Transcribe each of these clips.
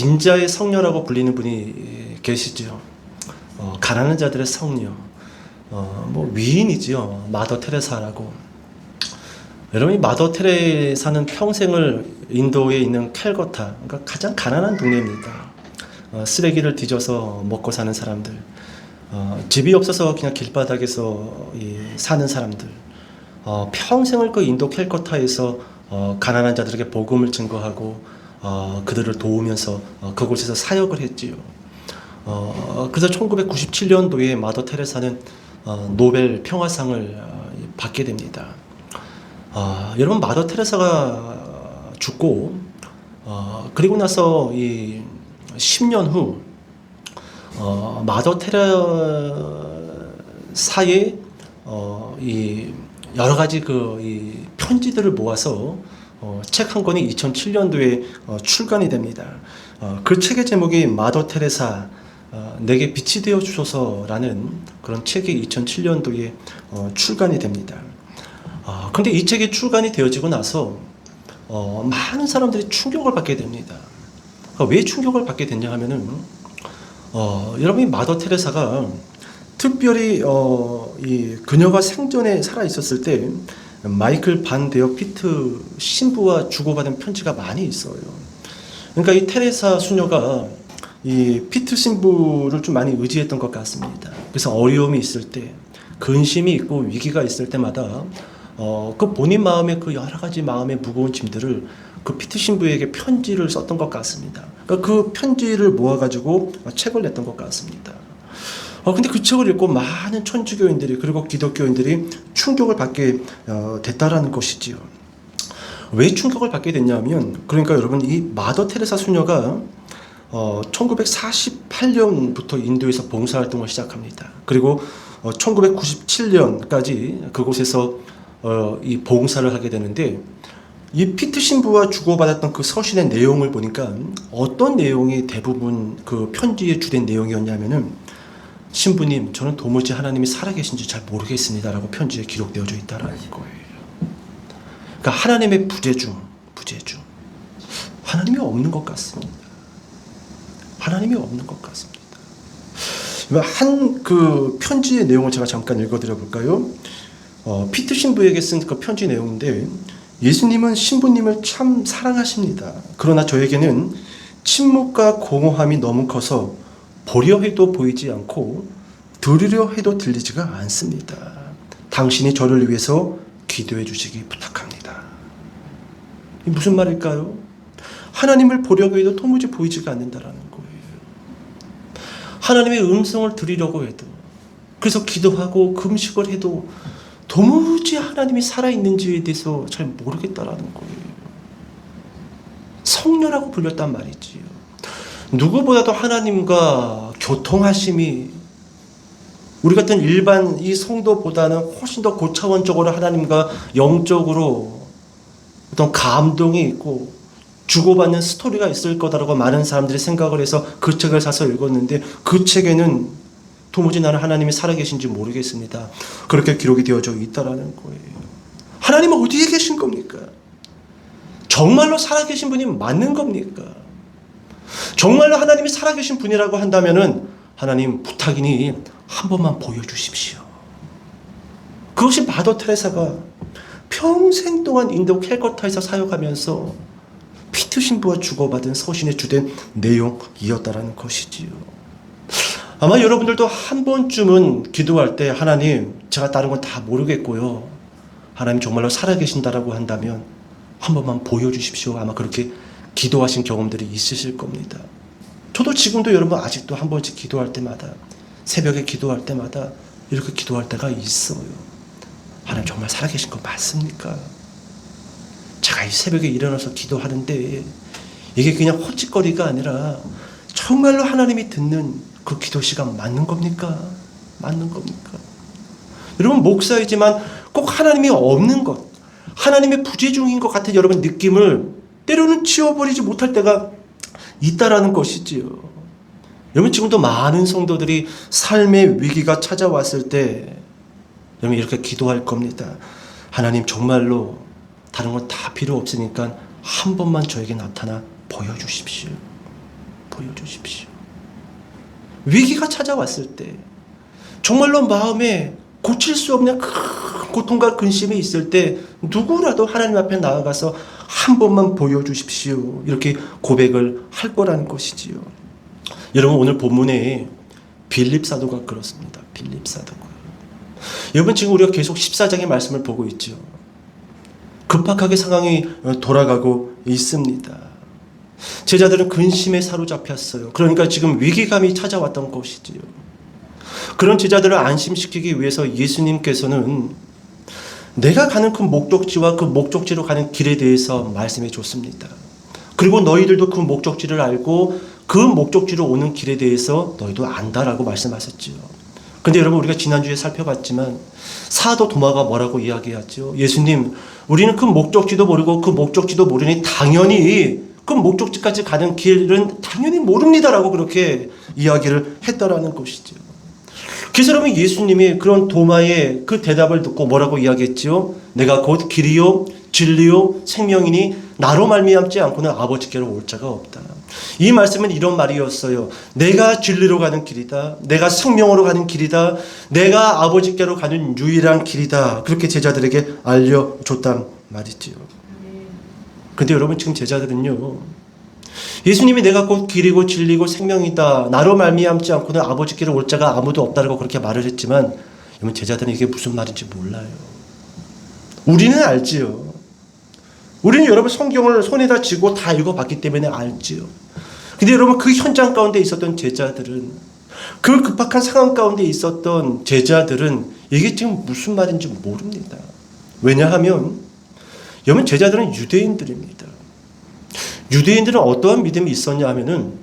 빈자의 성녀라고 불리는 분이 계시죠. 가난한 자들의 성녀, 뭐 위인이지요. 마더 테레사라고. 여러분이 마더 테레사는 평생을 인도에 있는 캘거타, 그러니까 가장 가난한 동네입니다. 쓰레기를 뒤져서 먹고 사는 사람들, 집이 없어서 그냥 길바닥에서 사는 사람들, 평생을 그 인도 캘커타에서 가난한 자들에게 복음을 증거하고 그들을 도우면서 그곳에서 사역을 했지요. 그래서 1997년도에 마더 테레사는 노벨 평화상을 받게 됩니다. 여러분, 마더 테레사가 죽고 그리고 나서 이 10년 후 마더 테레사의 이 여러 가지 이 편지들을 모아서 책 한 권이 2007년도에 출간이 됩니다. 그 책의 제목이 마더 테레사 내게 빛이 되어 주소서라는 그런 책이 2007년도에 출간이 됩니다. 그런데 이 책이 출간이 되어지고 나서 많은 사람들이 충격을 받게 됩니다. 왜 충격을 받게 됐냐 하면은 여러분이 마더 테레사가 특별히 그녀가 생전에 살아 있었을 때 마이클 반 데어 피트 신부와 주고받은 편지가 많이 있어요. 그러니까 이 테레사 수녀가 이 피트 신부를 좀 많이 의지했던 것 같습니다. 그래서 어려움이 있을 때, 근심이 있고 위기가 있을 때마다 그 본인 마음의 그 여러 가지 마음의 무거운 짐들을 그 피트 신부에게 편지를 썼던 것 같습니다. 그러니까 그 편지를 모아가지고 책을 냈던 것 같습니다. 근데 그 책을 읽고 많은 천주교인들이 그리고 기독교인들이 충격을 받게 됐다라는 것이지요. 왜 충격을 받게 됐냐면, 그러니까 여러분, 이 마더 테레사 수녀가 1948년부터 인도에서 봉사활동을 시작합니다. 그리고 1997년까지 그곳에서 이 봉사를 하게 되는데, 이 피트 신부와 주고받았던 그 서신의 내용을 보니까 어떤 내용이 대부분 그 편지에 주된 내용이었냐면은, 신부님, 저는 도무지 하나님이 살아계신지 잘 모르겠습니다라고 편지에 기록되어져 있다라는 거예요. 그러니까 하나님의 부재중. 하나님이 없는 것 같습니다. 하나님이 없는 것 같습니다. 한 그 편지의 내용을 제가 잠깐 읽어드려 볼까요? 피트 신부에게 쓴 그 편지 내용인데, 예수님은 신부님을 참 사랑하십니다. 그러나 저에게는 침묵과 공허함이 너무 커서 보려 해도 보이지 않고 들으려 해도 들리지가 않습니다. 당신이 저를 위해서 기도해 주시기 부탁합니다. 이 무슨 말일까요? 하나님을 보려고 해도 도무지 보이지가 않는다라는 거예요. 하나님의 음성을 들으려고 해도, 그래서 기도하고 금식을 해도 도무지 하나님이 살아있는지에 대해서 잘 모르겠다라는 거예요. 성녀라고 불렸단 말이지요. 누구보다도 하나님과 교통하심이 우리 같은 일반 이 성도보다는 훨씬 더 고차원적으로 하나님과 영적으로 어떤 감동이 있고 주고받는 스토리가 있을 거다라고 많은 사람들이 생각을 해서 그 책을 사서 읽었는데, 그 책에는 도무지 나는 하나님이 살아계신지 모르겠습니다, 그렇게 기록이 되어져 있다라는 거예요. 하나님은 어디에 계신 겁니까? 정말로 살아계신 분이 맞는 겁니까? 정말로 하나님이 살아계신 분이라고 한다면은, 하나님 부탁이니 한 번만 보여주십시오. 그것이 마더 테레사가 평생 동안 인도 캘커타에서 사역하면서 피트 신부와 주고받은 서신의 주된 내용이었다라는 것이지요. 아마 여러분들도 한 번쯤은 기도할 때, 하나님, 제가 다른 건 다 모르겠고요, 하나님 정말로 살아계신다라고 한다면 한 번만 보여주십시오, 아마 그렇게 기도하신 경험들이 있으실 겁니다. 저도 지금도 여러분 아직도 한 번씩 기도할 때마다, 새벽에 기도할 때마다 이렇게 기도할 때가 있어요. 하나님 정말 살아계신 거 맞습니까? 제가 이 새벽에 일어나서 기도하는데 이게 그냥 헛짓거리가 아니라 정말로 하나님이 듣는 그 기도 시간 맞는 겁니까? 맞는 겁니까? 여러분, 목사이지만 꼭 하나님이 없는 것, 하나님의 부재중인 것 같은 여러분 느낌을 때로는 지워버리지 못할 때가 있다라는 것이지요. 여러분, 지금도 많은 성도들이 삶의 위기가 찾아왔을 때 여러분 이렇게 기도할 겁니다. 하나님, 정말로 다른 건 다 필요 없으니까 한 번만 저에게 나타나 보여주십시오. 보여주십시오. 위기가 찾아왔을 때, 정말로 마음에 고칠 수 없는 큰 고통과 근심이 있을 때 누구라도 하나님 앞에 나아가서 한 번만 보여주십시오. 이렇게 고백을 할 거라는 것이지요. 여러분, 오늘 본문에 빌립 사도가 그렇습니다. 빌립 사도가. 여러분, 지금 우리가 계속 14장의 말씀을 보고 있죠. 급박하게 상황이 돌아가고 있습니다. 제자들은 근심에 사로잡혔어요. 그러니까 지금 위기감이 찾아왔던 것이지요. 그런 제자들을 안심시키기 위해서 예수님께서는 내가 가는 그 목적지와 그 목적지로 가는 길에 대해서 말씀해 줬습니다. 그리고 너희들도 그 목적지를 알고 그 목적지로 오는 길에 대해서 너희도 안다라고 말씀하셨지요. 근데 여러분, 우리가 지난주에 살펴봤지만 사도 도마가 뭐라고 이야기하죠? 예수님, 우리는 그 목적지도 모르고 그 목적지도 모르니 당연히 그 목적지까지 가는 길은 당연히 모릅니다라고 그렇게 이야기를 했다라는 것이죠. 그래서 여러분, 예수님이 그런 도마의 그 대답을 듣고 뭐라고 이야기했지요? 내가 곧 길이요 진리요 생명이니 나로 말미암지 않고는 아버지께로 올 자가 없다. 이 말씀은 이런 말이었어요. 내가 진리로 가는 길이다. 내가 생명으로 가는 길이다. 내가 아버지께로 가는 유일한 길이다. 그렇게 제자들에게 알려줬단 말이지요. 근데 여러분, 지금 제자들은요, 예수님이 내가 곧 길이고 진리고 생명이다. 나로 말미암지 않고는 아버지께로 올 자가 아무도 없다라고 그렇게 말을 했지만, 여러분, 제자들은 이게 무슨 말인지 몰라요. 우리는 알지요. 우리는 여러분 성경을 손에다 쥐고 다 읽어봤기 때문에 알지요. 근데 여러분, 그 현장 가운데 있었던 제자들은, 그 급박한 상황 가운데 있었던 제자들은 이게 지금 무슨 말인지 모릅니다. 왜냐하면 여러분, 제자들은 유대인들입니다. 유대인들은 어떠한 믿음이 있었냐 하면은,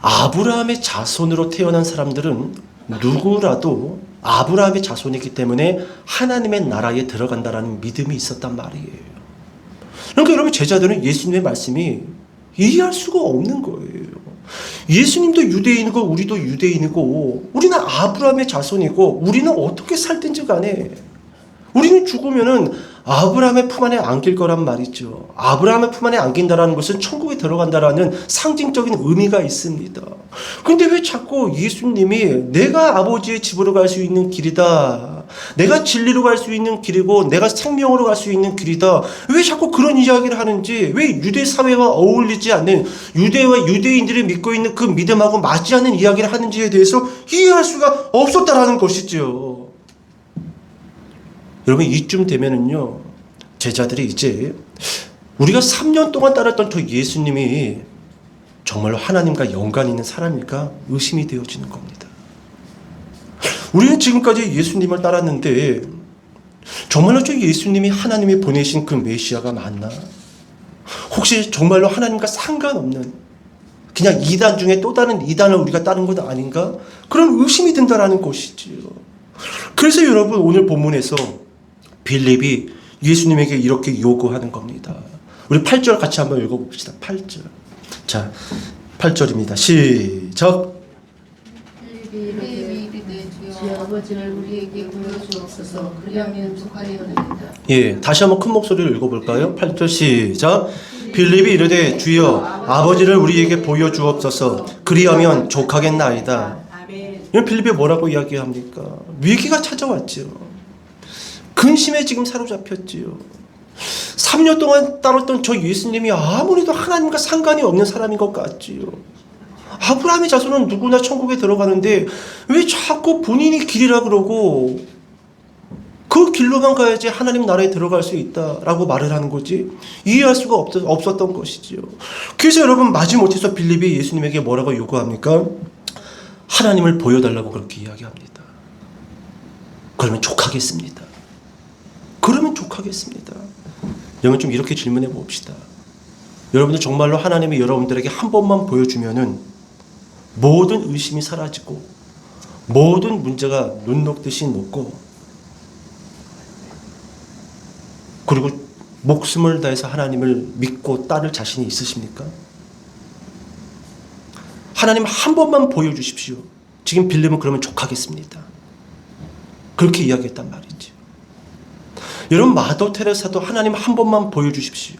아브라함의 자손으로 태어난 사람들은 누구라도 아브라함의 자손이기 때문에 하나님의 나라에 들어간다라는 믿음이 있었단 말이에요. 그러니까 여러분, 제자들은 예수님의 말씀이 이해할 수가 없는 거예요. 예수님도 유대인이고 우리도 유대인이고 우리는 아브라함의 자손이고 우리는 어떻게 살든지 간에 우리는 죽으면은 아브라함의 품 안에 안길 거란 말이죠. 아브라함의 품 안에 안긴다라는 것은 천국에 들어간다라는 상징적인 의미가 있습니다. 근데 왜 자꾸 예수님이 내가 아버지의 집으로 갈 수 있는 길이다, 내가 진리로 갈 수 있는 길이고 내가 생명으로 갈 수 있는 길이다, 왜 자꾸 그런 이야기를 하는지, 왜 유대 사회와 어울리지 않는 유대와 유대인들이 믿고 있는 그 믿음하고 맞지 않는 이야기를 하는지에 대해서 이해할 수가 없었다라는 것이죠. 여러분, 이쯤 되면은요, 제자들이 이제 우리가 3년 동안 따랐던 저 예수님이 정말로 하나님과 연관 있는 사람일까 의심이 되어지는 겁니다. 우리는 지금까지 예수님을 따랐는데 정말로 저 예수님이 하나님이 보내신 그 메시아가 맞나? 혹시 정말로 하나님과 상관없는 그냥 이단 중에 또 다른 이단을 우리가 따른 것 아닌가? 그런 의심이 든다라는 것이지요. 그래서 여러분, 오늘 본문에서 빌립이 예수님에게 이렇게 요구하는 겁니다. 우리 8절 같이 한번 읽어봅시다. 8절. 자, 8절입니다. 시작. 아버지를 우리에게 보여주옵소서. 그리하면 족하리오나이다. 예, 다시 한번 큰 목소리로 읽어볼까요? 8절 시작. 빌립이 이르되 주여 아버지를 우리에게 보여주옵소서. 그리하면 족하겠나이다. 이 빌립이 뭐라고 이야기합니까? 위기가 찾아왔지요. 근심에 지금 사로잡혔지요. 3년 동안 따랐던 저 예수님이 아무래도 하나님과 상관이 없는 사람인 것 같지요. 아브라함의 자손은 누구나 천국에 들어가는데 왜 자꾸 본인이 길이라 그러고 그 길로만 가야지 하나님 나라에 들어갈 수 있다라고 말을 하는 거지? 이해할 수가 없었던 것이지요. 그래서 여러분, 마지못해서 빌립이 예수님에게 뭐라고 요구합니까? 하나님을 보여달라고 그렇게 이야기합니다. 그러면 족하겠습니다. 그러면 족하겠습니다. 여러분, 좀 이렇게 질문해 봅시다. 여러분들 정말로 하나님이 여러분들에게 한 번만 보여주면은 모든 의심이 사라지고 모든 문제가 눈 녹듯이 녹고 그리고 목숨을 다해서 하나님을 믿고 따를 자신이 있으십니까? 하나님 한 번만 보여주십시오. 지금 빌립은 그러면 족하겠습니다. 그렇게 이야기했단 말이죠. 여러분, 마더 테레사도 하나님 한 번만 보여주십시오.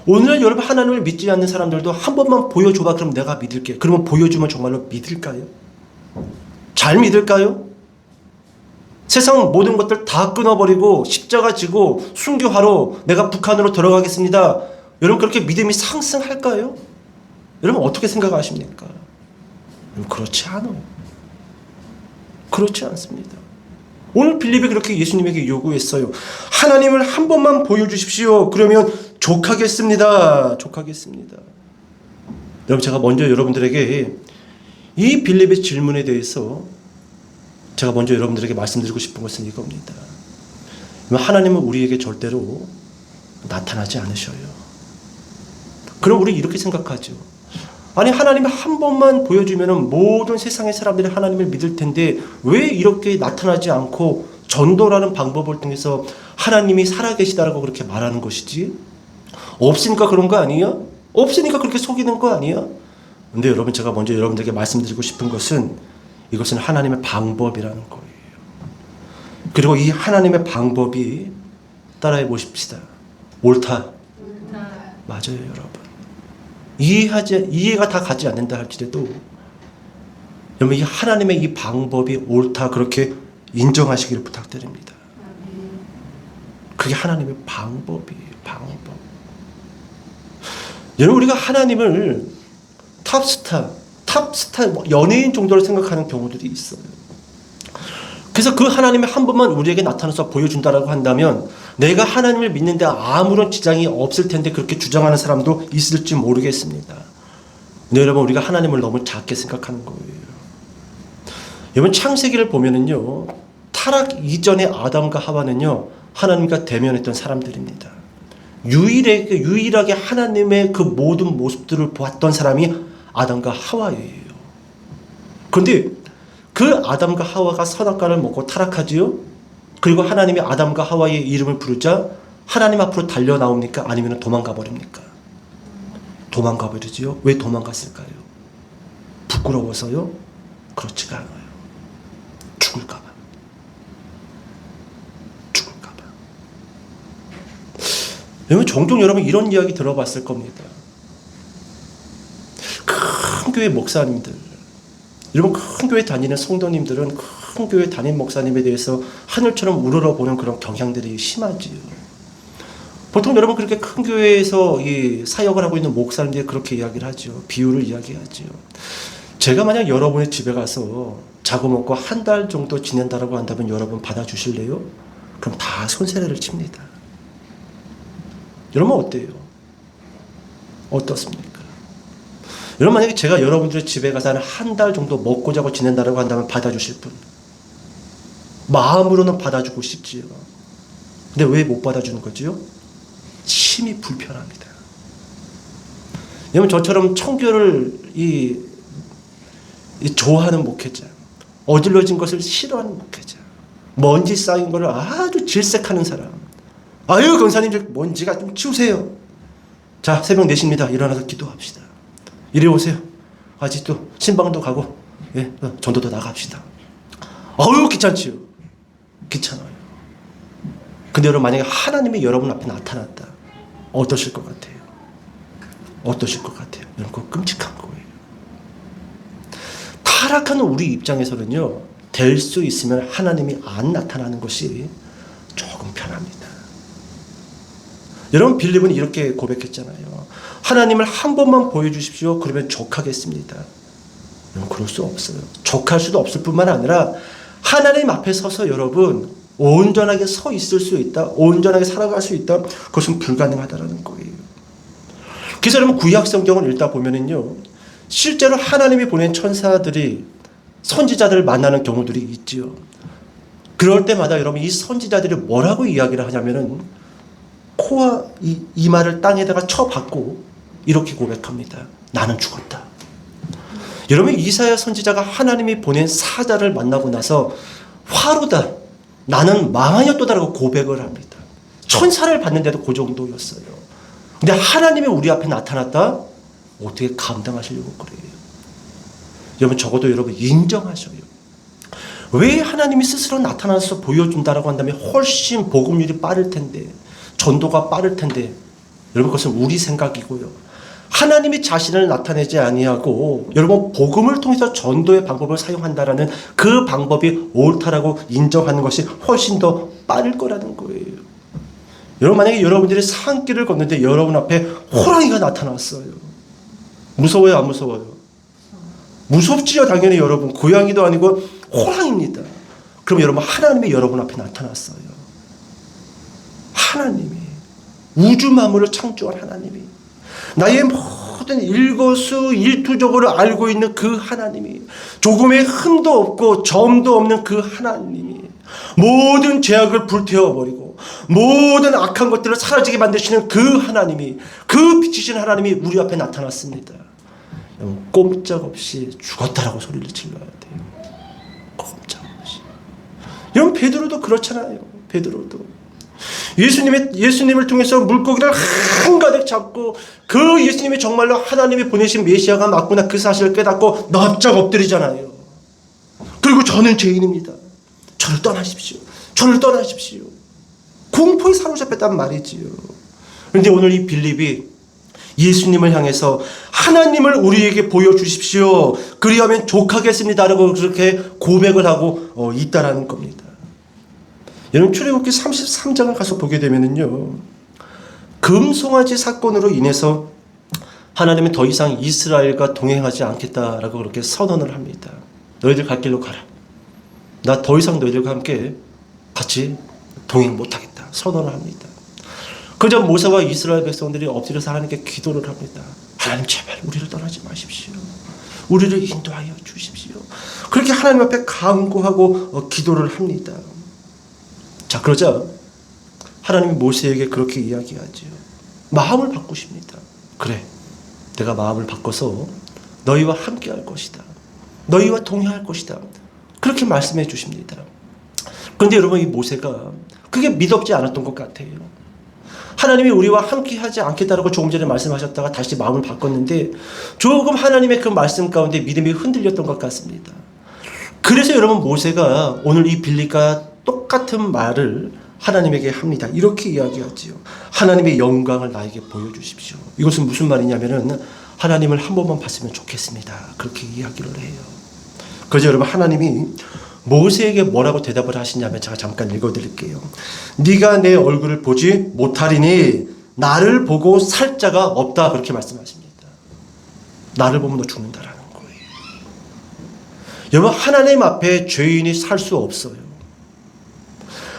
오늘 여러분 하나님을 믿지 않는 사람들도 한 번만 보여줘봐 그럼 내가 믿을게. 그러면 보여주면 정말로 믿을까요? 잘 믿을까요? 세상 모든 것들 다 끊어버리고 십자가 지고 순교하러 내가 북한으로 들어가겠습니다. 여러분 그렇게 믿음이 상승할까요? 여러분 어떻게 생각하십니까? 그렇지 않아요. 그렇지 않습니다. 오늘 빌립이 그렇게 예수님에게 요구했어요. 하나님을 한 번만 보여주십시오. 그러면 족하겠습니다. 족하겠습니다. 여러분 제가 먼저 여러분들에게 이 빌립의 질문에 대해서 제가 먼저 여러분들에게 말씀드리고 싶은 것은 이겁니다. 하나님은 우리에게 절대로 나타나지 않으셔요. 그럼 우리 이렇게 생각하죠. 아니 하나님이 한 번만 보여주면 모든 세상의 사람들이 하나님을 믿을 텐데 왜 이렇게 나타나지 않고 전도라는 방법을 통해서 하나님이 살아계시다라고 그렇게 말하는 것이지? 없으니까 그런 거 아니야? 없으니까 그렇게 속이는 거 아니야? 근데 여러분 제가 먼저 여러분들에게 말씀드리고 싶은 것은 이것은 하나님의 방법이라는 거예요. 그리고 이 하나님의 방법이 따라해 보십시다. 옳다. 맞아요 여러분. 이해가 다 가지 않는다 할지라도 여러분 이 하나님의 이 방법이 옳다 그렇게 인정하시기를 부탁드립니다. 그게 하나님의 방법이에요. 방법. 여러분 우리가 하나님을 탑스타 연예인 정도로 생각하는 경우들이 있어요. 그래서 그 하나님이 한 번만 우리에게 나타나서 보여준다라고 한다면 내가 하나님을 믿는데 아무런 지장이 없을 텐데 그렇게 주장하는 사람도 있을지 모르겠습니다. 근데 여러분 우리가 하나님을 너무 작게 생각하는 거예요. 여러분 창세기를 보면은요 타락 이전의 아담과 하와는요 하나님과 대면했던 사람들입니다. 유일하게 하나님의 그 모든 모습들을 보았던 사람이 아담과 하와예요. 그런데 그 아담과 하와가 선악과를 먹고 타락하지요. 그리고 하나님이 아담과 하와의 이름을 부르자 하나님 앞으로 달려 나옵니까? 아니면 도망가 버립니까? 도망가 버리지요. 왜 도망갔을까요? 부끄러워서요? 그렇지가 않아요. 죽을까 봐. 여러분 종종 여러분 이런 이야기 들어봤을 겁니다. 큰 교회 목사님들, 여러분 큰 교회 다니는 성도님들은 큰 교회 담임 목사님에 대해서 하늘처럼 우러러보는 그런 경향들이 심하지요. 보통 여러분 그렇게 큰 교회에서 이 사역을 하고 있는 목사님들이 그렇게 이야기를 하죠. 비유를 이야기하죠. 제가 만약 여러분의 집에 가서 자고 먹고 한 달 정도 지낸다라고 한다면 여러분 받아주실래요? 그럼 다 손세례를 칩니다. 여러분 어때요? 어떻습니까? 여러분 만약에 제가 여러분들의 집에 가서 한 달 정도 먹고 자고 지낸다라고 한다면 받아주실 분? 마음으로는 받아주고 싶지요. 근데 왜 못 받아주는 거지요? 심히 불편합니다. 여러분 저처럼 청교를 좋아하는 목회자, 어질러진 것을 싫어하는 목회자, 먼지 쌓인 것을 아주 질색하는 사람, 아유 권사님 먼지가 좀 치우세요. 자 새벽 4시입니다. 일어나서 기도합시다. 이리 오세요. 아직도 신방도 가고 전도도 나갑시다. 아유 귀찮지요. 귀찮아요. 근데 여러분 만약에 하나님이 여러분 앞에 나타났다. 어떠실 것 같아요? 어떠실 것 같아요? 여러분 그거 끔찍한 거예요. 타락하는 우리 입장에서는요. 될 수 있으면 하나님이 안 나타나는 것이 조금 편합니다. 여러분 빌립은 이렇게 고백했잖아요. 하나님을 한 번만 보여주십시오. 그러면 족하겠습니다. 여러분 그럴 수 없어요. 족할 수도 없을 뿐만 아니라 하나님 앞에 서서 여러분 온전하게 서 있을 수 있다. 온전하게 살아갈 수 있다. 그것은 불가능하다는 거예요. 그래서 여러분 구약 성경을 읽다 보면은요. 실제로 하나님이 보낸 천사들이 선지자들을 만나는 경우들이 있지요. 그럴 때마다 여러분 이 선지자들이 뭐라고 이야기를 하냐면은 코와 이마를 땅에다가 쳐박고 이렇게 고백합니다. 나는 죽었다. 여러분 이사야 선지자가 하나님이 보낸 사자를 만나고 나서 화로다. 나는 망하였도다라고 고백을 합니다. 천사를 봤는데도 그 정도였어요. 근데 하나님이 우리 앞에 나타났다? 어떻게 감당하시려고 그래요? 여러분 적어도 여러분 인정하셔요. 왜 하나님이 스스로 나타나서 보여준다라고 한다면 훨씬 복음률이 빠를 텐데 전도가 빠를 텐데 여러분 그것은 우리 생각이고요. 하나님이 자신을 나타내지 아니하고 여러분 복음을 통해서 전도의 방법을 사용한다라는 그 방법이 옳다라고 인정하는 것이 훨씬 더 빠를 거라는 거예요. 여러분 만약에 여러분들이 산길을 걷는데 여러분 앞에 호랑이가 나타났어요. 무서워요, 안 무서워요? 무섭지요, 당연히. 여러분 고양이도 아니고 호랑이입니다. 그럼 여러분 하나님이 여러분 앞에 나타났어요. 하나님이 우주 만물을 창조한 하나님이 나의 모든 일거수일투족으로 알고 있는 그 하나님이 조금의 흠도 없고 점도 없는 그 하나님이 모든 죄악을 불태워버리고 모든 악한 것들을 사라지게 만드시는 그 하나님이 그 빛이신 하나님이 우리 앞에 나타났습니다. 꼼짝없이 죽었다라고 소리를 질러야 돼요. 꼼짝없이. 여러분 베드로도 그렇잖아요. 베드로도 예수님을 통해서 물고기를 한가득 잡고 그 예수님이 정말로 하나님이 보내신 메시아가 맞구나 그 사실을 깨닫고 납작 엎드리잖아요. 그리고 저는 죄인입니다. 저를 떠나십시오. 저를 떠나십시오. 공포에 사로잡혔단 말이지요. 그런데 오늘 이 빌립이 예수님을 향해서 하나님을 우리에게 보여주십시오. 그리하면 족하겠습니다라고 그렇게 고백을 하고 있다라는 겁니다. 여러분 출애굽기 33장을 가서 보게 되면은요, 금송아지 사건으로 인해서 하나님은 더 이상 이스라엘과 동행하지 않겠다라고 그렇게 선언을 합니다. 너희들 갈 길로 가라. 나 더 이상 너희들과 함께 같이 동행 못하겠다 선언을 합니다. 그저 모세와 이스라엘 백성들이 엎드려서 하나님께 기도를 합니다. 하나님 제발 우리를 떠나지 마십시오. 우리를 인도하여 주십시오. 그렇게 하나님 앞에 간구하고 기도를 합니다. 자, 그러자 하나님이 모세에게 그렇게 이야기하죠. 마음을 바꾸십니다. 그래, 내가 마음을 바꿔서 너희와 함께 할 것이다. 너희와 동행할 것이다. 그렇게 말씀해 주십니다. 그런데 여러분 이 모세가 그게 믿었지 않았던 것 같아요. 하나님이 우리와 함께 하지 않겠다라고 조금 전에 말씀하셨다가 다시 마음을 바꿨는데 조금 하나님의 그 말씀 가운데 믿음이 흔들렸던 것 같습니다. 그래서 여러분 모세가 오늘 이 빌립과 똑같은 말을 하나님에게 합니다. 이렇게 이야기하지요. 하나님의 영광을 나에게 보여주십시오. 이것은 무슨 말이냐면은 하나님을 한 번만 봤으면 좋겠습니다. 그렇게 이야기를 해요. 그래서 여러분 하나님이 모세에게 뭐라고 대답을 하시냐면 제가 잠깐 읽어드릴게요. 네가 내 얼굴을 보지 못하리니 나를 보고 살 자가 없다. 그렇게 말씀하십니다. 나를 보면 너 죽는다라는 거예요. 여러분 하나님 앞에 죄인이 살 수 없어요.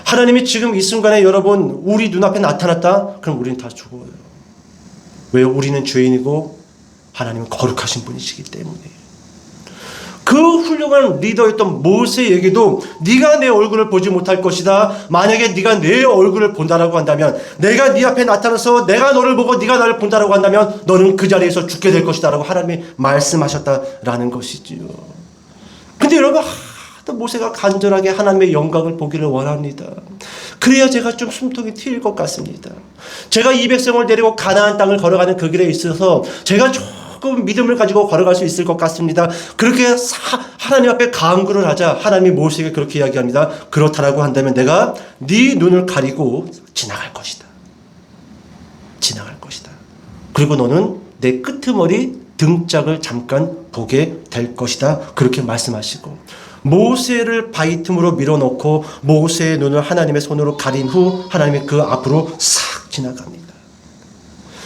하나님이 지금 이 순간에 여러분 우리 눈앞에 나타났다? 그럼 우리는 다 죽어요. 왜요? 우리는 죄인이고 하나님은 거룩하신 분이시기 때문에. 그 훌륭한 리더였던 모세에게도 네가 내 얼굴을 보지 못할 것이다. 만약에 네가 내 얼굴을 본다라고 한다면, 내가 네 앞에 나타나서 내가 너를 보고 네가 나를 본다라고 한다면 너는 그 자리에서 죽게 될 것이다 라고 하나님이 말씀하셨다라는 것이지요. 근데 여러분 또 모세가 간절하게 하나님의 영광을 보기를 원합니다. 그래야 제가 좀 숨통이 트일 것 같습니다. 제가 이 백성을 데리고 가나안 땅을 걸어가는 그 길에 있어서 제가 조금 믿음을 가지고 걸어갈 수 있을 것 같습니다. 그렇게 하나님 앞에 간구를 하자 하나님이 모세에게 그렇게 이야기합니다. 그렇다라고 한다면 내가 네 눈을 가리고 지나갈 것이다. 지나갈 것이다. 그리고 너는 내 끄트머리 등짝을 잠깐 보게 될 것이다. 그렇게 말씀하시고 모세를 바위 틈으로 밀어넣고 모세의 눈을 하나님의 손으로 가린 후 하나님이 그 앞으로 싹 지나갑니다.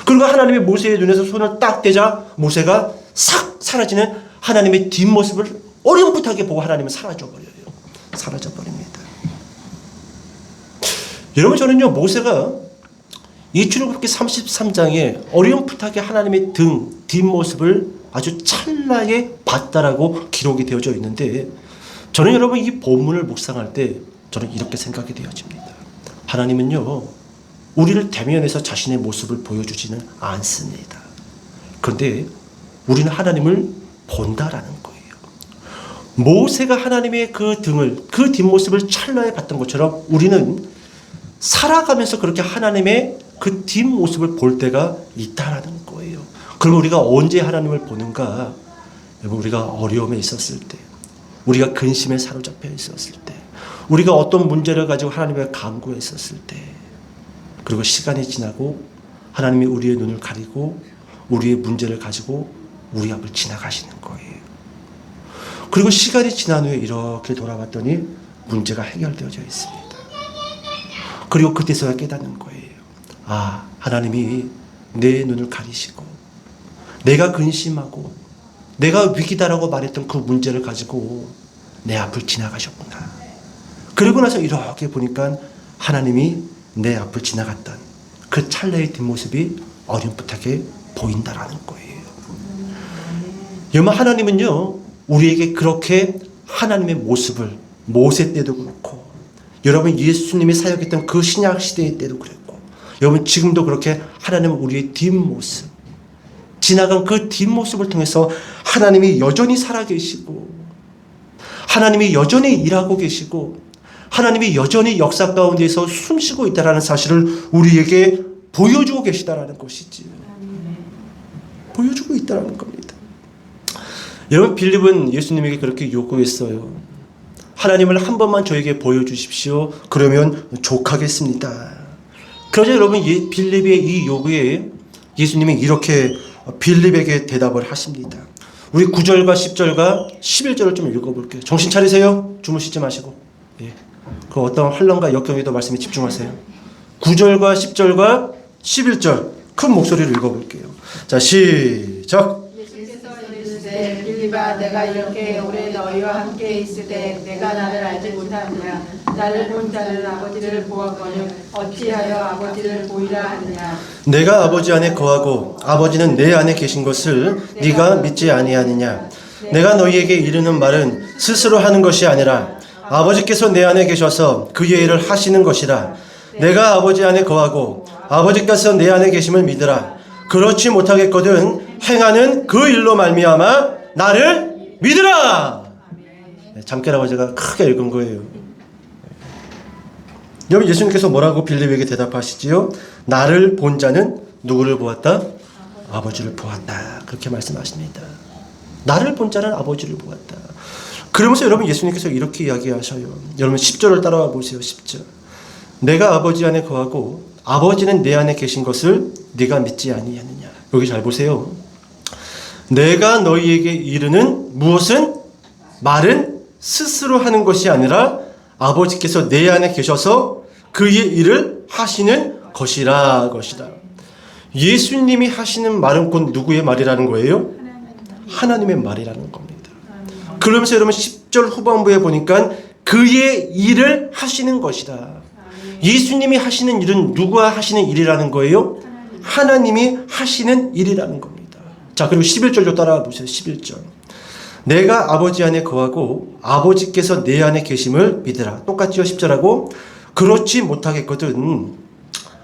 그리고 하나님이 모세의 눈에서 손을 딱 대자 모세가 싹 사라지는 하나님의 뒷모습을 어렴풋하게 보고 하나님은 사라져버려요. 사라져버립니다. 여러분 저는요 모세가 이 출애굽기 33장에 어렴풋하게 하나님의 뒷모습을 아주 찰나에 봤다라고 기록이 되어져 있는데 저는 여러분 이 본문을 묵상할 때 저는 이렇게 생각이 되어집니다. 하나님은요 우리를 대면해서 자신의 모습을 보여주지는 않습니다. 그런데 우리는 하나님을 본다라는 거예요. 모세가 하나님의 그 뒷모습을 찰나에 봤던 것처럼 우리는 살아가면서 그렇게 하나님의 그 뒷모습을 볼 때가 있다라는 거예요. 그럼 우리가 언제 하나님을 보는가? 우리가 어려움에 있었을 때, 우리가 근심에 사로잡혀 있었을 때, 우리가 어떤 문제를 가지고 하나님의 간구에 있었을 때, 그리고 시간이 지나고 하나님이 우리의 눈을 가리고 우리의 문제를 가지고 우리 앞을 지나가시는 거예요. 그리고 시간이 지난 후에 이렇게 돌아봤더니 문제가 해결되어져 있습니다. 그리고 그때서야 깨닫는 거예요. 아, 하나님이 내 눈을 가리시고 내가 근심하고 내가 위기다라고 말했던 그 문제를 가지고 내 앞을 지나가셨구나. 그러고 나서 이렇게 보니까 하나님이 내 앞을 지나갔던 그 찰나의 뒷모습이 어렴풋하게 보인다라는 거예요. 여러분, 하나님은요 우리에게 그렇게 하나님의 모습을 모세 때도 그렇고 여러분 예수님이 사역했던 그 신약 시대 때도 그랬고 여러분 지금도 그렇게 하나님은 우리의 뒷모습 지나간 그 뒷모습을 통해서 하나님이 여전히 살아계시고 하나님이 여전히 일하고 계시고 하나님이 여전히 역사 가운데서 숨쉬고 있다는 사실을 우리에게 보여주고 계시다라는 것이지. 보여주고 있다는 겁니다. 여러분 빌립은 예수님에게 그렇게 요구했어요. 하나님을 한 번만 저에게 보여주십시오. 그러면 족하겠습니다. 그러자 여러분 빌립의 이 요구에 예수님이 이렇게 빌립에게 대답을 하십니다. 우리 9절과 10절과 11절을 좀 읽어볼게요. 정신 차리세요. 주무시지 마시고. 예. 그 어떤 환란과 역경에도 말씀에 집중하세요. 9절과 10절과 11절 큰 목소리로 읽어볼게요. 자, 시작. 이르시되 빌립아 내가 이렇게 오래 너희와 함께 있을 때 내가 나를 알지 못하느냐 나를 본 자는 아버지를 보았거늘 어찌하여 아버지를 보이라 하느냐 내가 아버지 안에 거하고 아버지는 내 안에 계신 것을 네가 믿지 아니하느냐. 내가 너희에게 이르는 말은 스스로 하는 것이 아니라 아버지께서 내 안에 계셔서 그의 일을 하시는 것이라. 내가 아버지 안에 거하고 아버지께서 내 안에 계심을 믿으라. 그렇지 못하겠거든 행하는 그 일로 말미암아 나를 믿으라. 잠깨라고 제가 크게 읽은 거예요. 여러분 예수님께서 뭐라고 빌립에게 대답하시지요? 나를 본 자는 누구를 보았다? 아버지를 보았다. 그렇게 말씀하십니다. 나를 본 자는 아버지를 보았다. 그러면서 여러분 예수님께서 이렇게 이야기하셔요. 여러분 10절을 따라와 보세요. 10절. 내가 아버지 안에 거하고 아버지는 내 안에 계신 것을 네가 믿지 아니하느냐. 여기 잘 보세요. 내가 너희에게 이르는 무엇은 말은 스스로 하는 것이 아니라 아버지께서 내 안에 계셔서 그의 일을 하시는 것이라. 예수님이 하시는 말은 곧 누구의 말이라는 거예요? 하나님의 말이라는 겁니다. 그러면서 여러분 10절 후반부에 보니까 그의 일을 하시는 것이다. 예수님이 하시는 일은 누가 하시는 일이라는 거예요? 하나님이 하시는 일이라는 겁니다. 자, 그리고 11절도 따라와 보세요. 11절. 내가 아버지 안에 거하고 아버지께서 내 안에 계심을 믿으라. 똑같지요? 10절하고. 그렇지 못하겠거든.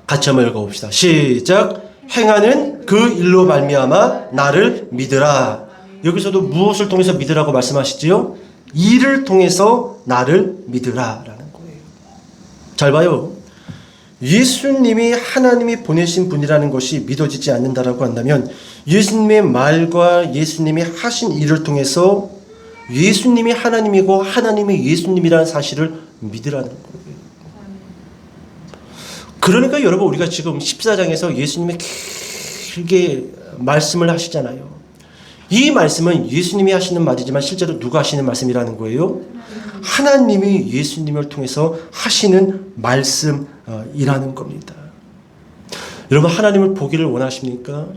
같이 한번 읽어봅시다. 시작. 행하는 그 일로 말미암아 나를 믿으라. 여기서도 무엇을 통해서 믿으라고 말씀하시지요? 일을 통해서 나를 믿으라라는 거예요. 잘 봐요. 예수님이 하나님이 보내신 분이라는 것이 믿어지지 않는다라고 한다면 예수님의 말과 예수님이 하신 일을 통해서 예수님이 하나님이고 하나님이 예수님이라는 사실을 믿으라는 거예요. 그러니까 여러분 우리가 지금 14장에서 예수님이 길게 말씀을 하시잖아요. 이 말씀은 예수님이 하시는 말이지만 실제로 누가 하시는 말씀이라는 거예요? 하나님이 예수님을 통해서 하시는 말씀이라는 겁니다. 여러분 하나님을 보기를 원하십니까?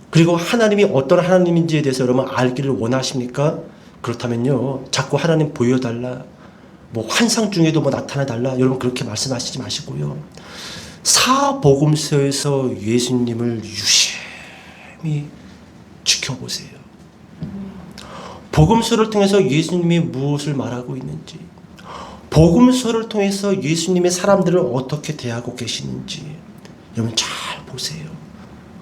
그리고 하나님이 어떤 하나님인지에 대해서 여러분 알기를 원하십니까? 그렇다면요 자꾸 하나님 보여달라 뭐 환상 중에도 뭐 나타나달라 여러분 그렇게 말씀하시지 마시고요 사복음서에서 예수님을 유심히 지켜보세요. 복음서를 통해서 예수님이 무엇을 말하고 있는지, 복음서를 통해서 예수님의 사람들을 어떻게 대하고 계시는지 여러분 잘 보세요.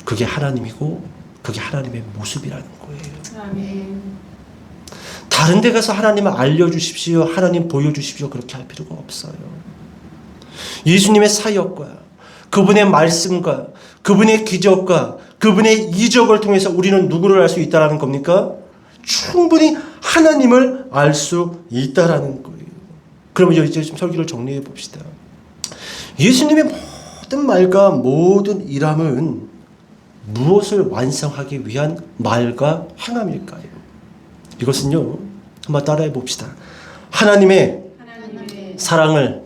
그게 하나님이고 그게 하나님의 모습이라는 거예요. 아멘. 다른 데 가서 하나님을 알려주십시오, 하나님 보여주십시오 그렇게 할 필요가 없어요. 예수님의 사역과 그분의 말씀과 그분의 기적과 그분의 이적을 통해서 우리는 누구를 알 수 있다는 겁니까? 충분히 하나님을 알 수 있다라는 거예요. 그러면 이제 좀 설교를 정리해 봅시다. 예수님의 모든 말과 모든 일함은 무엇을 완성하기 위한 말과 행함일까요? 이것은요, 한번 따라해 봅시다. 하나님의 사랑을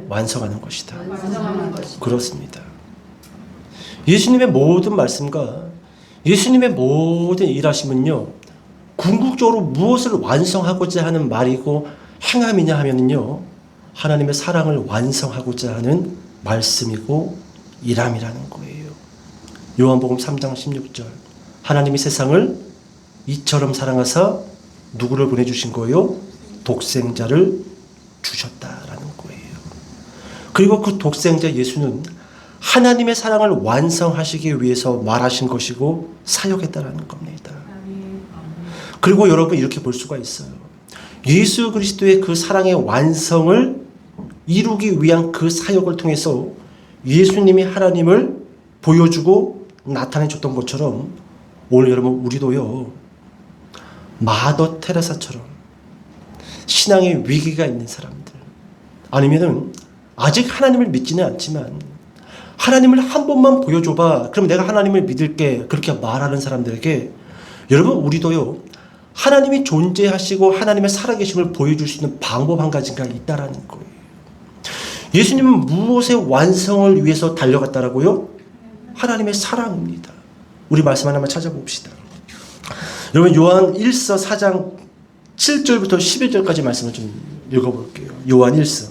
완성하는 것이다. 완성하는 것이다. 그렇습니다. 예수님의 모든 말씀과 예수님의 모든 일하심은요, 궁극적으로 무엇을 완성하고자 하는 말이고 행함이냐 하면요, 하나님의 사랑을 완성하고자 하는 말씀이고 일함이라는 거예요. 요한복음 3장 16절. 하나님이 세상을 이처럼 사랑하사 누구를 보내주신 거예요? 독생자를 주셨다라는 거예요. 그리고 그 독생자 예수는 하나님의 사랑을 완성하시기 위해서 말하신 것이고 사역했다라는 겁니다. 그리고 여러분 이렇게 볼 수가 있어요. 예수 그리스도의 그 사랑의 완성을 이루기 위한 그 사역을 통해서 예수님이 하나님을 보여주고 나타내줬던 것처럼 오늘 여러분 우리도요, 마더 테레사처럼 신앙의 위기가 있는 사람들, 아니면은 아직 하나님을 믿지는 않지만 하나님을 한 번만 보여줘봐, 그럼 내가 하나님을 믿을게, 그렇게 말하는 사람들에게 여러분 우리도요, 하나님이 존재하시고 하나님의 살아계심을 보여줄 수 있는 방법 한 가지가 있다라는 거예요. 예수님은 무엇의 완성을 위해서 달려갔다라고요? 하나님의 사랑입니다. 우리 말씀 하나만 찾아봅시다. 여러분 요한 1서 4장 7절부터 11절까지 말씀을 좀 읽어볼게요. 요한 1서.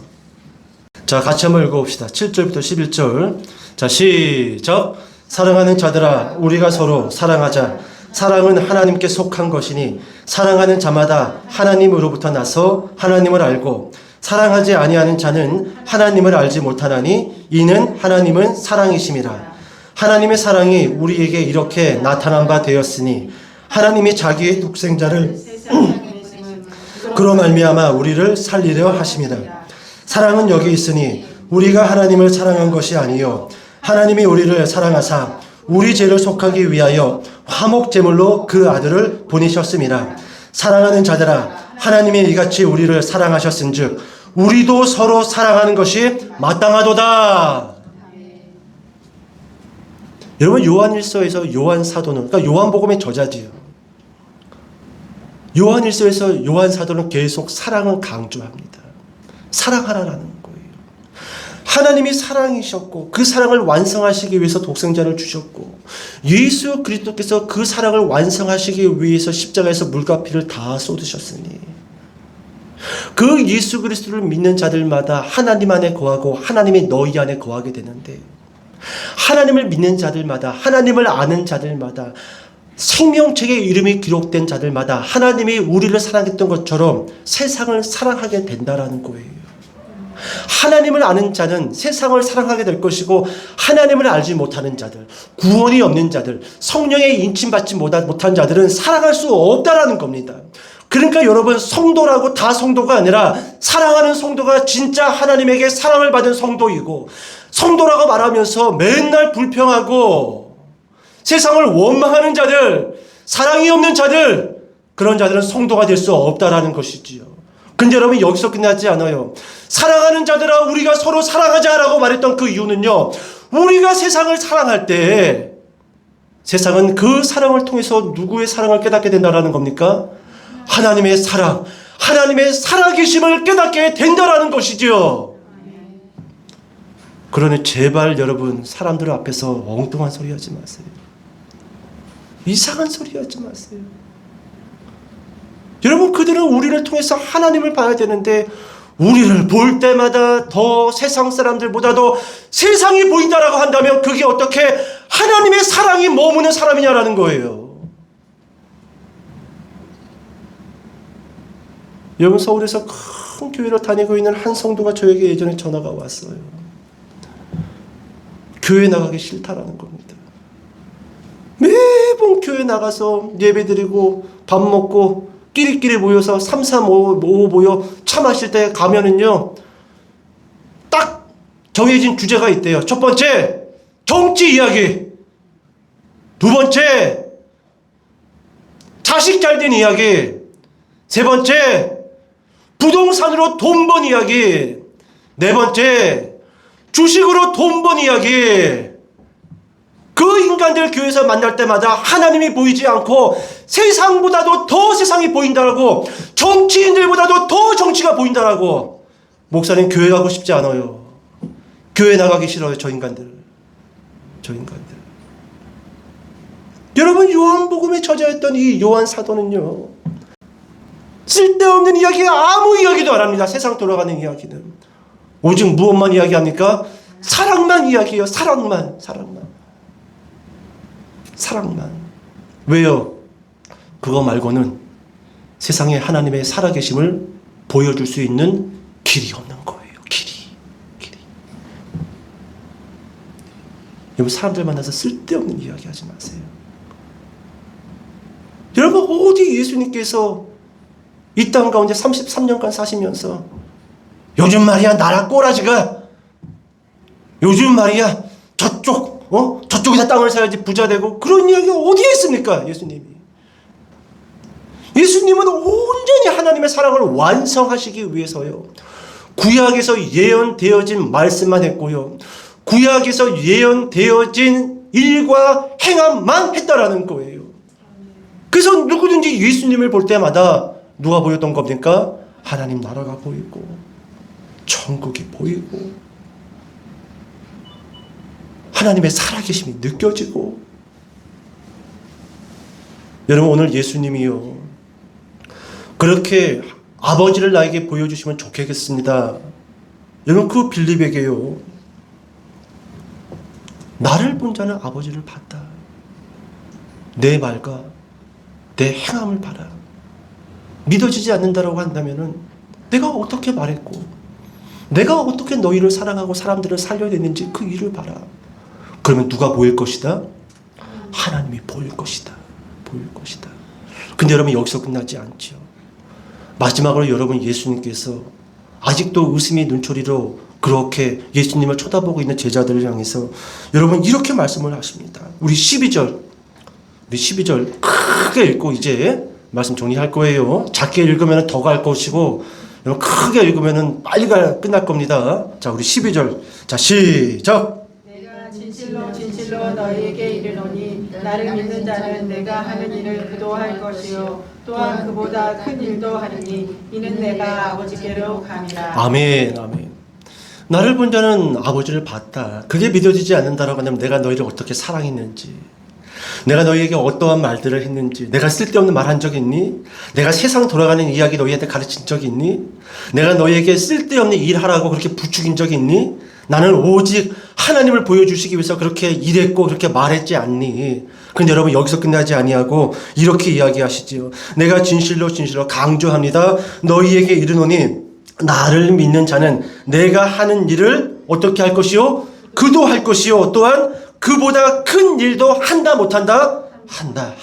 자, 같이 한번 읽어봅시다. 7절부터 11절. 자, 시작. 사랑하는 자들아, 우리가 서로 사랑하자. 사랑은 하나님께 속한 것이니 사랑하는 자마다 하나님으로부터 나서 하나님을 알고 사랑하지 아니하는 자는 하나님을 알지 못하나니 이는 하나님은 사랑이심이라. 하나님의 사랑이 우리에게 이렇게 나타난 바 되었으니 하나님이 자기의 독생자를 그로 말미암아 우리를 살리려 하심이라. 사랑은 여기 있으니 우리가 하나님을 사랑한 것이 아니요 하나님이 우리를 사랑하사 우리 죄를 속하기 위하여 화목제물로 그 아들을 보내셨음이라. 사랑하는 자들아, 하나님이 이같이 우리를 사랑하셨은즉 우리도 서로 사랑하는 것이 마땅하도다. 여러분 요한일서에서 요한 사도는, 그러니까 요한복음의 저자지요. 요한일서에서 요한 사도는 계속 사랑을 강조합니다. 사랑하라라는 거예요. 하나님이 사랑이셨고 그 사랑을 완성하시기 위해서 독생자를 주셨고 예수 그리스도께서 그 사랑을 완성하시기 위해서 십자가에서 물과 피를 다 쏟으셨으니 그 예수 그리스도를 믿는 자들마다 하나님 안에 거하고 하나님이 너희 안에 거하게 되는데, 하나님을 믿는 자들마다, 하나님을 아는 자들마다, 생명책에 이름이 기록된 자들마다 하나님이 우리를 사랑했던 것처럼 세상을 사랑하게 된다라는 거예요. 하나님을 아는 자는 세상을 사랑하게 될 것이고, 하나님을 알지 못하는 자들, 구원이 없는 자들, 성령의 인침받지 못한 자들은 사랑할 수 없다라는 겁니다. 그러니까 여러분, 성도라고 다 성도가 아니라 사랑하는 성도가 진짜 하나님에게 사랑을 받은 성도이고, 성도라고 말하면서 맨날 불평하고 세상을 원망하는 자들, 사랑이 없는 자들, 그런 자들은 성도가 될 수 없다라는 것이지요. 근데 여러분, 여기서 끝나지 않아요. 사랑하는 자들아, 우리가 서로 사랑하자라고 말했던 그 이유는요, 우리가 세상을 사랑할 때 세상은 그 사랑을 통해서 누구의 사랑을 깨닫게 된다라는 겁니까? 하나님의 사랑, 하나님의 살아계심을 깨닫게 된다라는 것이죠. 그러니 제발 여러분, 사람들 앞에서 엉뚱한 소리 하지 마세요. 이상한 소리 하지 마세요. 여러분, 그들은 우리를 통해서 하나님을 봐야 되는데 우리를 볼 때마다 더 세상 사람들보다도 세상이 보인다라고 한다면 그게 어떻게 하나님의 사랑이 머무는 사람이냐라는 거예요. 여러분, 서울에서 큰 교회를 다니고 있는 한 성도가 저에게 예전에 전화가 왔어요. 교회 나가기 싫다라는 겁니다. 매번 교회 나가서 예배드리고 밥 먹고 끼리끼리 모여서 3, 3, 5 모여 차 마실 때 가면은요, 딱 정해진 주제가 있대요. 첫 번째, 정치 이야기. 두 번째, 자식 잘된 이야기. 세 번째, 부동산으로 돈 번 이야기. 네 번째, 주식으로 돈 번 이야기. 그 인간들 교회에서 만날 때마다 하나님이 보이지 않고 세상보다도 더 세상이 보인다라고, 정치인들보다도 더 정치가 보인다라고, 목사님 교회 가고 싶지 않아요. 교회 나가기 싫어요. 저 인간들. 여러분, 요한복음에 저자였던 이 요한 사도는요, 쓸데없는 이야기, 아무 이야기도 안 합니다. 세상 돌아가는 이야기는. 오직 무엇만 이야기합니까? 사랑만 이야기해요. 사랑만. 왜요? 그거 말고는 세상에 하나님의 살아계심을 보여줄 수 있는 길이 없는 거예요. 길이. 여러분, 사람들 만나서 쓸데없는 이야기 하지 마세요. 여러분, 어디 예수님께서 이 땅 가운데 33년간 사시면서 요즘 말이야 나라 꼬라지가, 요즘 말이야 저쪽에다 땅을 사야지 부자 되고, 그런 이야기가 어디에 있습니까? 예수님은 온전히 하나님의 사랑을 완성하시기 위해서요, 구약에서 예언되어진 말씀만 했고요, 구약에서 예언되어진 일과 행함만 했다라는 거예요. 그래서 누구든지 예수님을 볼 때마다 누가 보였던 겁니까? 하나님 나라가 보이고 천국이 보이고 하나님의 살아계심이 느껴지고. 여러분, 오늘 예수님이요, 그렇게 아버지를 나에게 보여주시면 좋겠습니다. 여러분, 그 빌립에게요, 나를 본 자는 아버지를 봤다. 내 말과 내 행함을 봐라. 믿어지지 않는다라고 한다면은 내가 어떻게 말했고, 내가 어떻게 너희를 사랑하고 사람들을 살려냈는지 그 일을 봐라. 그러면 누가 보일 것이다? 하나님이 보일 것이다. 근데 여러분, 여기서 끝나지 않죠. 마지막으로 여러분, 예수님께서 아직도 웃음이 눈초리로 그렇게 예수님을 쳐다보고 있는 제자들을 향해서 여러분 이렇게 말씀을 하십니다. 우리 12절 크게 읽고 이제 말씀 정리할 거예요. 작게 읽으면 더 갈 것이고, 여러분 크게 읽으면 빨리 끝날 겁니다. 자, 우리 12절. 자, 시작. 내가 진실로 너희에게 이르노니 나를 믿는 자는 내가 하는 일을 그도 할 것이요 또한 그보다 큰 일도 하리니 이는 내가 아버지께로 감이라. 아멘. 나를 본 자는 아버지를 봤다. 그게 믿어지지 않는다라고 하면 내가 너희를 어떻게 사랑했는지, 내가 너희에게 어떠한 말들을 했는지, 내가 쓸데없는 말 한 적 있니? 내가 세상 돌아가는 이야기 너희한테 가르친 적 있니? 내가 너희에게 쓸데없는 일하라고 그렇게 부추긴 적 있니? 나는 오직 하나님을 보여주시기 위해서 그렇게 일했고 그렇게 말했지 않니? 근데 여러분, 여기서 끝나지 아니하고 이렇게 이야기하시지요. 내가 진실로 강조합니다. 너희에게 이르노니 나를 믿는 자는 내가 하는 일을 어떻게 할 것이요? 그도 할 것이요 또한 그보다 큰 일도 한다 못한다? 한다.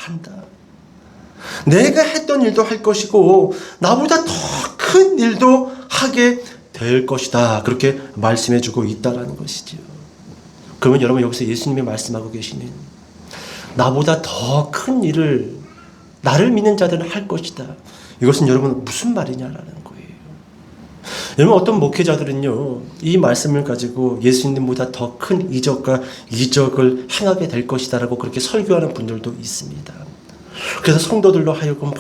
내가 했던 일도 할 것이고 나보다 더 큰 일도 하게 될 것이다. 그렇게 말씀해 주고 있다라는 것이죠. 그러면 여러분, 여기서 예수님이 말씀하고 계시는 나보다 더 큰 일을 나를 믿는 자들은 할 것이다. 이것은 여러분 무슨 말이냐라는 거예요. 여러분, 어떤 목회자들은요, 이 말씀을 가지고 예수님보다 더 큰 이적과 이적을 행하게 될 것이다라고 그렇게 설교하는 분들도 있습니다. 그래서 성도들로 하여금 막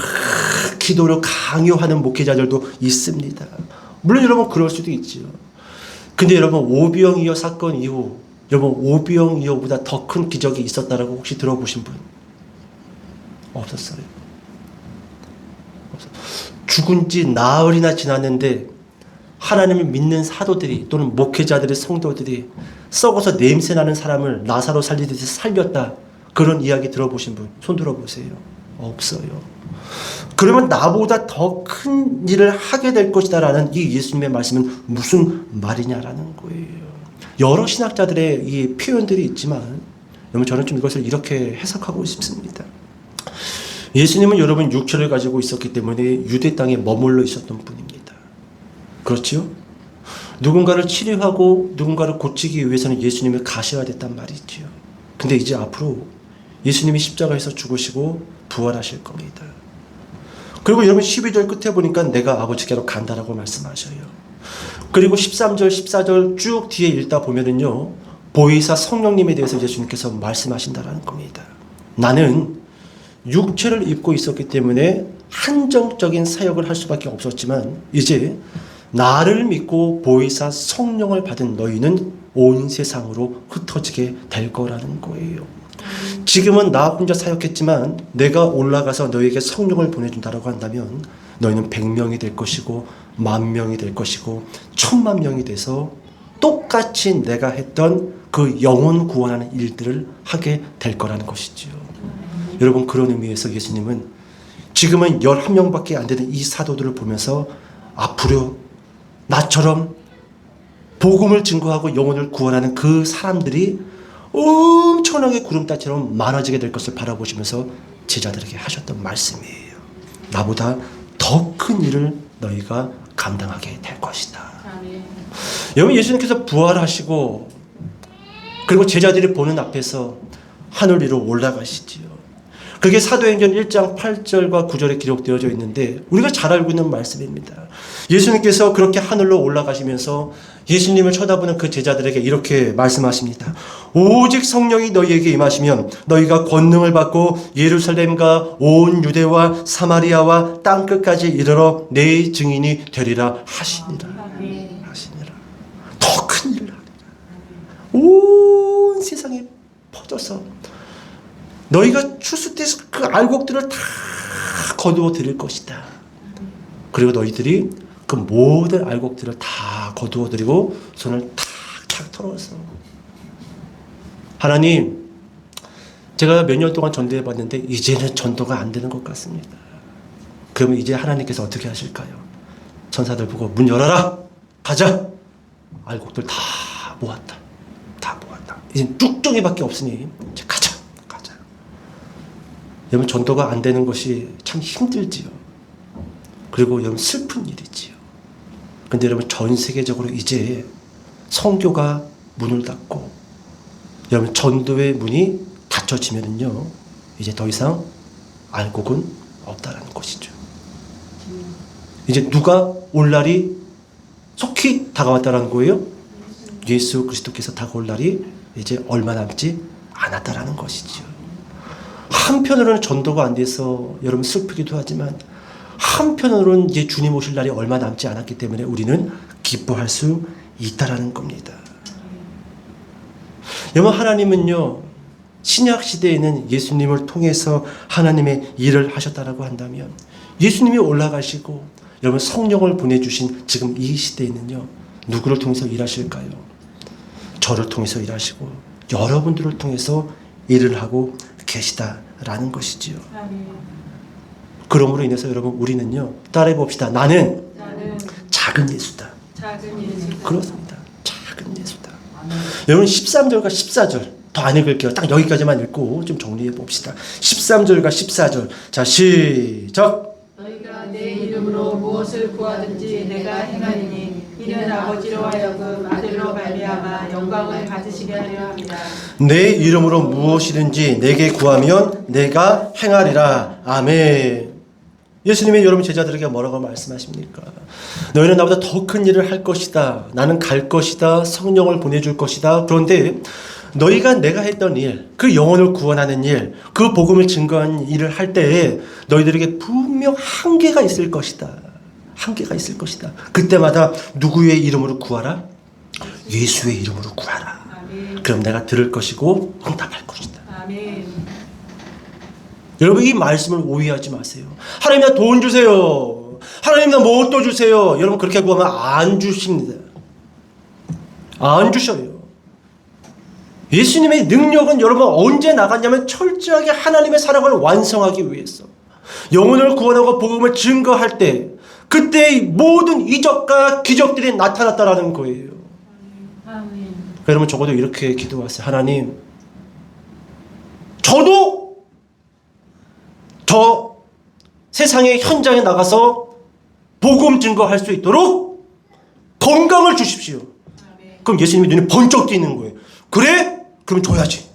기도를 강요하는 목회자들도 있습니다. 물론 여러분 그럴 수도 있지요. 근데 여러분, 오병이어 사건 이후 여러분, 오병이어보다 더 큰 기적이 있었다라고 혹시 들어보신 분? 없었어요. 죽은 지 나흘이나 지났는데 하나님을 믿는 사도들이 또는 목회자들의 성도들이 썩어서 냄새나는 사람을 나사로 살리듯이 살렸다. 그런 이야기 들어보신 분? 손 들어보세요. 없어요. 그러면 나보다 더 큰 일을 하게 될 것이다 라는 이 예수님의 말씀은 무슨 말이냐라는 거예요. 여러 신학자들의 이 표현들이 있지만 여러분, 저는 좀 이것을 이렇게 해석하고 싶습니다. 예수님은 여러분 육체를 가지고 있었기 때문에 유대 땅에 머물러 있었던 분입니다. 그렇죠? 누군가를 치료하고 누군가를 고치기 위해서는 예수님이 가셔야 됐단 말이죠. 근데 이제 앞으로 예수님이 십자가에서 죽으시고 부활하실 겁니다. 그리고 여러분 12절 끝에 보니까 내가 아버지께로 간다라고 말씀하셔요. 그리고 13절, 14절 쭉 뒤에 읽다 보면은요, 보혜사 성령님에 대해서 예수님께서 말씀하신다라는 겁니다. 나는 육체를 입고 있었기 때문에 한정적인 사역을 할 수밖에 없었지만 이제 나를 믿고 보혜사 성령을 받은 너희는 온 세상으로 흩어지게 될 거라는 거예요. 지금은 나 혼자 사역했지만 내가 올라가서 너희에게 성령을 보내준다라고 한다면 너희는 100명이 될 것이고 10,000명이 될 것이고 10,000,000명이 돼서 똑같이 내가 했던 그 영혼 구원하는 일들을 하게 될 거라는 것이지요. 여러분, 그런 의미에서 예수님은 지금은 11명밖에 안 되는 이 사도들을 보면서 앞으로 나처럼 복음을 증거하고 영혼을 구원하는 그 사람들이 엄청나게 구름다처럼 많아지게 될 것을 바라보시면서 제자들에게 하셨던 말씀이에요. 나보다 더 큰 일을 너희가 감당하게 될 것이다. 여러분, 예수님께서 부활하시고 그리고 제자들이 보는 앞에서 하늘 위로 올라가시지요. 그게 사도행전 1장 8절과 9절에 기록되어져 있는데 우리가 잘 알고 있는 말씀입니다. 예수님께서 그렇게 하늘로 올라가시면서 예수님을 쳐다보는 그 제자들에게 이렇게 말씀하십니다. 오직 성령이 너희에게 임하시면 너희가 권능을 받고 예루살렘과 온 유대와 사마리아와 땅끝까지 이르러 내 증인이 되리라 하시니라. 하시니라. 더 큰 일을 하리라. 온 세상에 퍼져서 너희가 추수 때 그 알곡들을 다 거두어 드릴 것이다. 그리고 너희들이 그 모든 알곡들을 다 거두어 드리고 손을 탁탁 털어서 하나님, 제가 몇 년 동안 전도해 봤는데 이제는 전도가 안 되는 것 같습니다. 그러면 이제 하나님께서 어떻게 하실까요? 천사들 보고 문 열어라, 가자. 알곡들 다 모았다. 다 모았다. 이제 뚝정이밖에 없으니 이제 가자. 여러분, 전도가 안 되는 것이 참 힘들지요. 그리고 여러분, 슬픈 일이지요. 근데 여러분, 전 세계적으로 이제 선교가 문을 닫고 여러분, 전도의 문이 닫혀지면은요, 이제 더 이상 알곡은 없다라는 것이죠. 이제 누가 올 날이 속히 다가왔다라는 거예요? 예수 그리스도께서 다가올 날이 이제 얼마 남지 않았다라는 것이지요. 한편으로는 전도가 안 돼서 여러분 슬프기도 하지만 한편으로는 이제 주님 오실 날이 얼마 남지 않았기 때문에 우리는 기뻐할 수 있다라는 겁니다. 여러분, 하나님은요, 신약 시대에는 예수님을 통해서 하나님의 일을 하셨다라고 한다면 예수님이 올라가시고 여러분 성령을 보내주신 지금 이 시대에는요, 누구를 통해서 일하실까요? 저를 통해서 일하시고 여러분들을 통해서 일을 하고 계시다라는 것이지요. 그러므로 인해서 여러분, 우리는요, 따라해 봅시다. 나는 작은 예수다. 그렇습니다. 작은 예수다. 여러분, 13절과 14절 더 안 읽을게요. 딱 여기까지만 읽고 좀 정리해 봅시다. 13절과 14절. 자, 시작. 너희가 내 이름으로 무엇을 구하든지 내가 행하리니 이는 아버지로 하여금 아들로 말미암아 영광을 받으시게 하려 합니다. 내 이름으로 무엇이든지 내게 구하면 내가 행하리라. 아멘. 예수님이 여러분 제자들에게 뭐라고 말씀하십니까? 너희는 나보다 더 큰 일을 할 것이다. 나는 갈 것이다. 성령을 보내줄 것이다. 그런데 너희가 내가 했던 일, 그 영혼을 구원하는 일, 그 복음을 증거하는 일을 할 때에 너희들에게 분명 한계가 있을 것이다. 한계가 있을 것이다. 그때마다 누구의 이름으로 구하라? 예수의 이름으로 구하라. 아멘. 그럼 내가 들을 것이고 응답할 것이다. 아멘. 여러분, 이 말씀을 오해하지 마세요. 하나님, 나 돈 주세요. 하나님, 나 뭐 또 주세요. 여러분, 그렇게 구하면 안 주십니다. 안 주셔요. 예수님의 능력은 여러분 언제 나갔냐면 철저하게 하나님의 사랑을 완성하기 위해서 영혼을 구원하고 복음을 증거할 때 그때 모든 이적과 기적들이 나타났다라는 거예요. 아멘. 여러분, 적어도 이렇게 기도하세요. 하나님, 저도 저 세상의 현장에 나가서 복음 증거할 수 있도록 건강을 주십시오. 아멘. 그럼 예수님이 눈이 번쩍 뜨이는 거예요. 그래? 그럼 줘야지.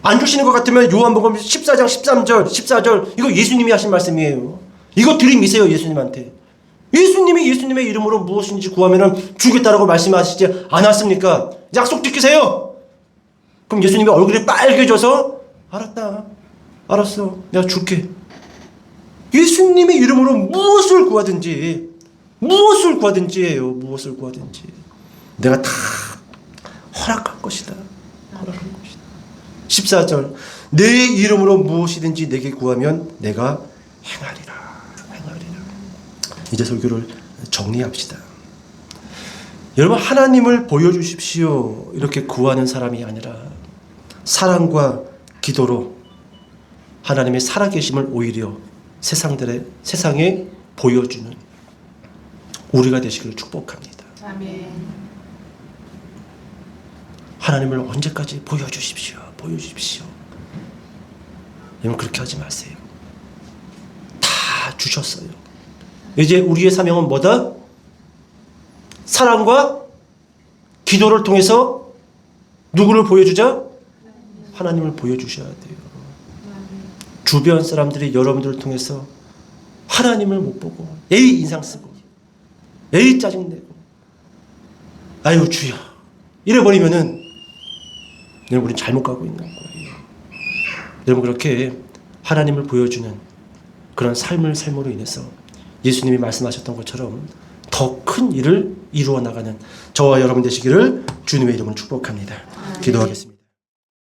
안 주시는 것 같으면 요한복음 14장 13절 14절 이거 예수님이 하신 말씀이에요. 이거 들이미세요. 예수님한테. 예수님의 이름으로 무엇인지 구하면 주겠다라고 말씀하시지 않았습니까? 약속 지키세요. 그럼 예수님이 얼굴이 빨개져서 알았다. 알았어. 내가 줄게. 예수님의 이름으로 무엇을 구하든지 해요. 무엇을 구하든지 내가 다 허락할 것이다. 허락할 것이다. 14절 내 이름으로 무엇이든지 내게 구하면 내가 행하리라. 이제 설교를 정리합시다. 여러분 하나님을 보여주십시오. 이렇게 구하는 사람이 아니라 사랑과 기도로 하나님의 살아계심을 오히려 세상에 보여주는 우리가 되시기를 축복합니다. 아멘. 하나님을 언제까지 보여주십시오. 여러분 그렇게 하지 마세요. 다 주셨어요. 이제 우리의 사명은 뭐다? 사랑과 기도를 통해서 누구를 보여주자? 하나님을 보여주셔야 돼요. 주변 사람들이 여러분들을 통해서 하나님을 못 보고 에이 인상 쓰고 에이 짜증내고 아유 주여 이래버리면은 여러분 우리는 잘못 가고 있는 거예요. 여러분 그렇게 하나님을 보여주는 그런 삶을 삶으로 인해서 예수님이 말씀하셨던 것처럼 더 큰 일을 이루어 나가는 저와 여러분 되시기를 주님의 이름으로 축복합니다. 기도하겠습니다.